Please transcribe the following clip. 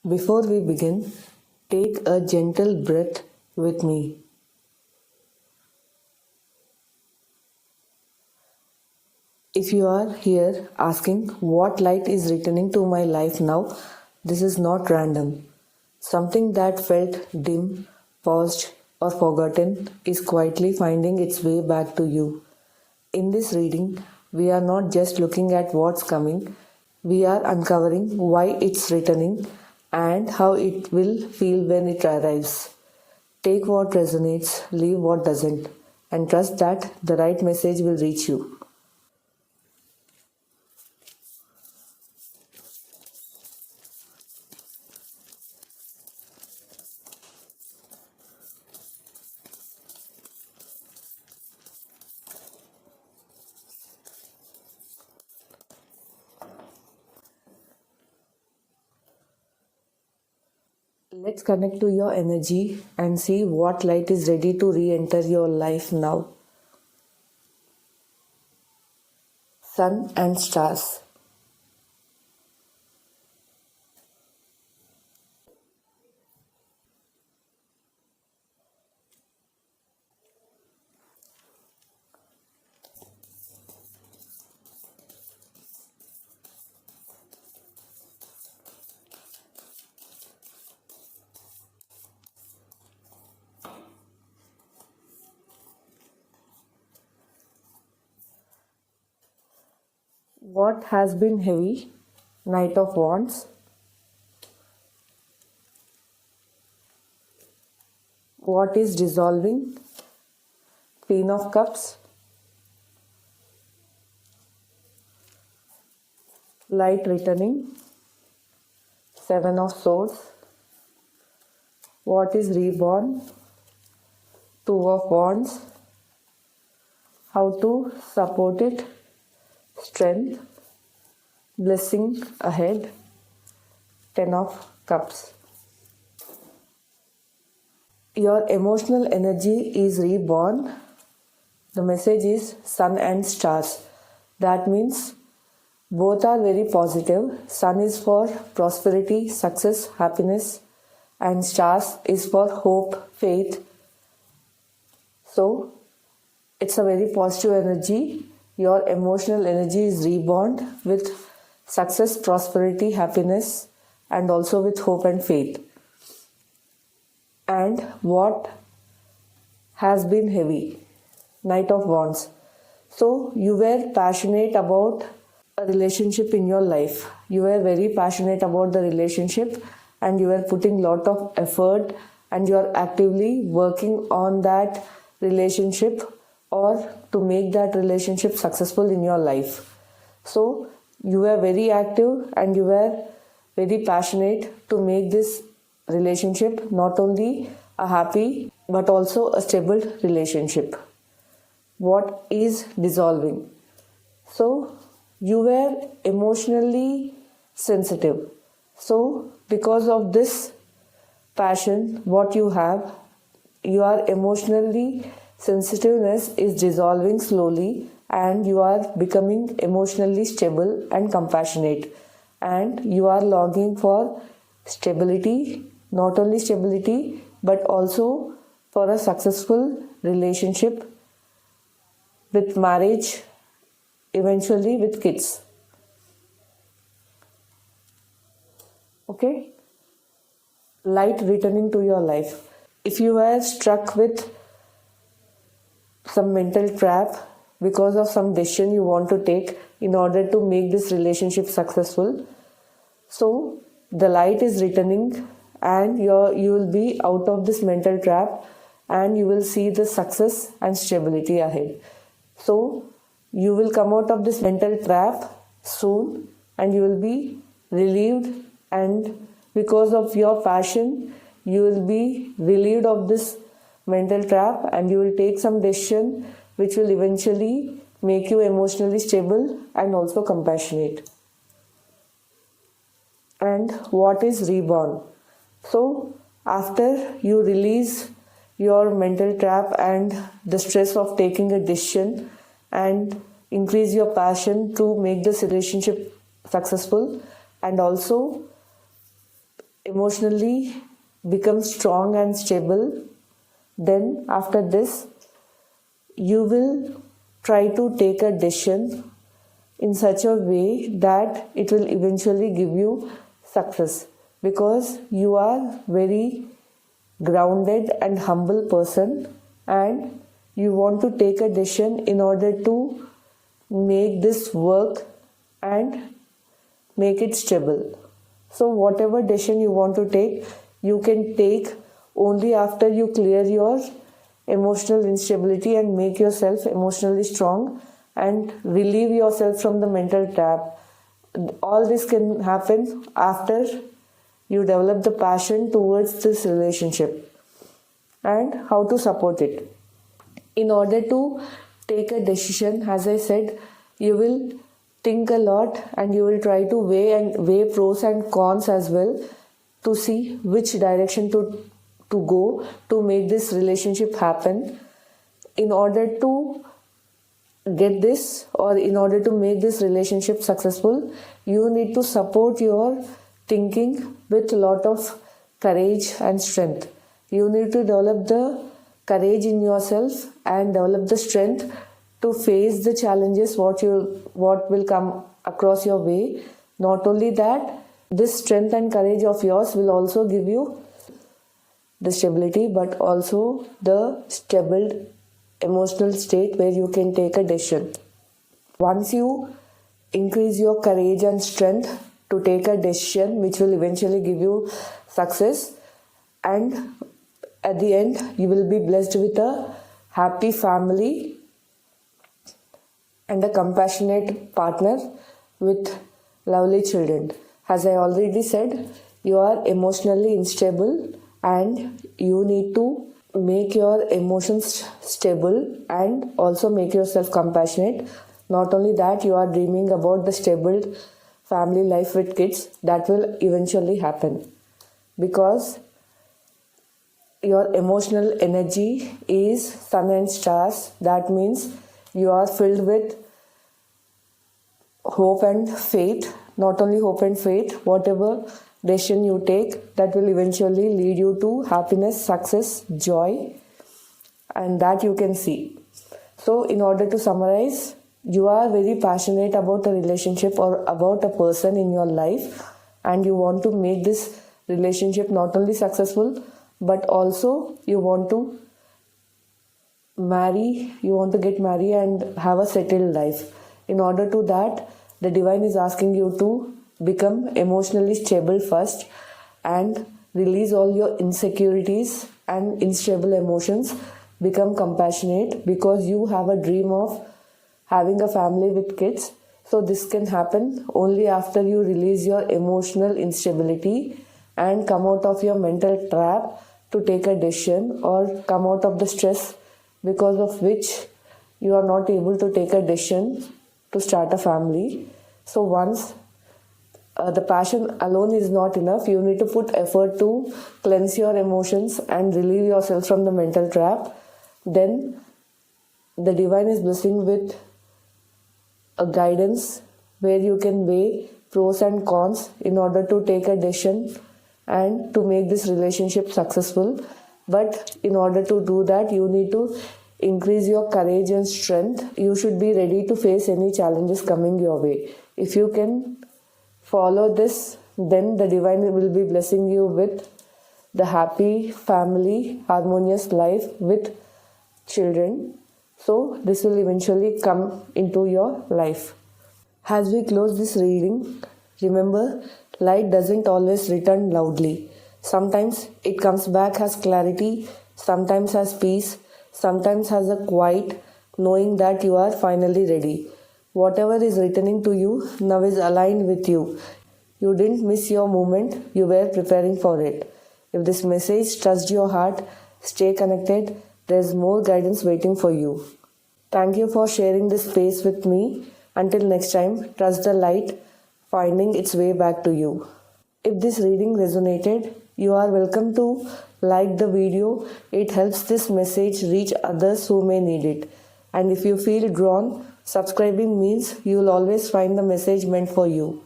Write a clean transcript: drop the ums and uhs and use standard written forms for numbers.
Before we begin, take a gentle breath with me. If you are here asking what light is returning to my life now, this is not random. Something that felt dim, paused, or forgotten is quietly finding its way back to you. In this reading, we are not just looking at what's coming, we are uncovering why it's returning and how it will feel when it arrives. Take what resonates, leave what doesn't, and trust that the right message will reach you. Let's connect to your energy and see what light is ready to re enter your life now. Sun and stars. What has been heavy? Knight of Wands. What is dissolving? Queen of Cups. Light returning. Seven of Swords. What is reborn? Two of Wands. How to support it? Strength. Blessing ahead. Ten of Cups. Your emotional energy is reborn. The message is sun and stars. That means both are very positive. Sun is for prosperity, success, happiness, and stars is for hope, faith. So it's a very positive energy. Your emotional energy is reborn with success, prosperity, happiness, and also with hope and faith. And what has been heavy? Knight of Wands. So you were passionate about a relationship in your life. You were very passionate about the relationship and you were putting lot of effort and you are actively working on that relationship or to make that relationship successful in your life. So you were very active and you were very passionate to make this relationship not only a happy but also a stable relationship. What is dissolving? So you were emotionally sensitive. So because of this passion what you have, your emotionally sensitiveness is dissolving slowly and you are becoming emotionally stable and compassionate, and you are longing for stability, not only stability but also for a successful relationship with marriage, eventually with kids. Okay? Light returning to your life. If you were struck with some mental trap because of some decision you want to take in order to make this relationship successful, so the light is returning and you will be out of this mental trap and you will see the success and stability ahead. So you will come out of this mental trap soon and you will be relieved, and because of your passion you will be relieved of this mental trap and you will take some decision which will eventually make you emotionally stable and also compassionate. And what is reborn? So after you release your mental trap and the stress of taking a decision and increase your passion to make this relationship successful, and also emotionally become strong and stable, then after this, you will try to take a decision in such a way that it will eventually give you success, because you are very grounded and humble person, and you want to take a decision in order to make this work and make it stable. So whatever decision you want to take, you can take only after you clear your emotional instability and make yourself emotionally strong and relieve yourself from the mental trap. All this can happen after you develop the passion towards this relationship. And how to support it. In order to take a decision, as I said, you will think a lot and you will try to weigh pros and cons as well, to see which direction to go to make this relationship happen. In order to get this, or in order to make this relationship successful, you need to support your thinking with a lot of courage and strength. You need to develop the courage in yourself and develop the strength to face the challenges what will come across your way. Not only that, this strength and courage of yours will also give you the stability, but also the stable emotional state where you can take a decision. Once you increase your courage and strength to take a decision which will eventually give you success, and at the end you will be blessed with a happy family and a compassionate partner with lovely children. As I already said, you are emotionally unstable and you need to make your emotions stable and also make yourself compassionate. Not only that, you are dreaming about the stable family life with kids. That will eventually happen, because your emotional energy is sun and stars. That means you are filled with hope and faith. Not only hope and faith, whatever decision you take, that will eventually lead you to happiness, success, joy, and that you can see. So in order to summarize, you are very passionate about a relationship or about a person in your life, and you want to make this relationship not only successful, but also you want to get married and have a settled life. In order to that, the divine is asking you to become emotionally stable first and release all your insecurities and unstable emotions. Become compassionate, because you have a dream of having a family with kids. So this can happen only after you release your emotional instability and come out of your mental trap to take a decision, or come out of the stress because of which you are not able to take a decision to start a family. So once the passion alone is not enough, you need to put effort to cleanse your emotions and relieve yourself from the mental trap. Then the divine is blessing with a guidance where you can weigh pros and cons in order to take a decision and to make this relationship successful. But in order to do that, you need to increase your courage and strength. You should be ready to face any challenges coming your way. If you can follow this, then the divine will be blessing you with the happy family, harmonious life with children. So this will eventually come into your life. As we close this reading, remember, light doesn't always return loudly. Sometimes it comes back as clarity, sometimes as peace, sometimes as a quiet knowing that you are finally ready. Whatever is returning to you now is aligned with you. You didn't miss your moment, you were preparing for it. If this message touched your heart, stay connected. There's more guidance waiting for you. Thank you for sharing this space with me. Until next time, trust the light finding its way back to you. If this reading resonated, you are welcome to like the video. It helps this message reach others who may need it. And if you feel drawn, subscribing means you will always find the message meant for you.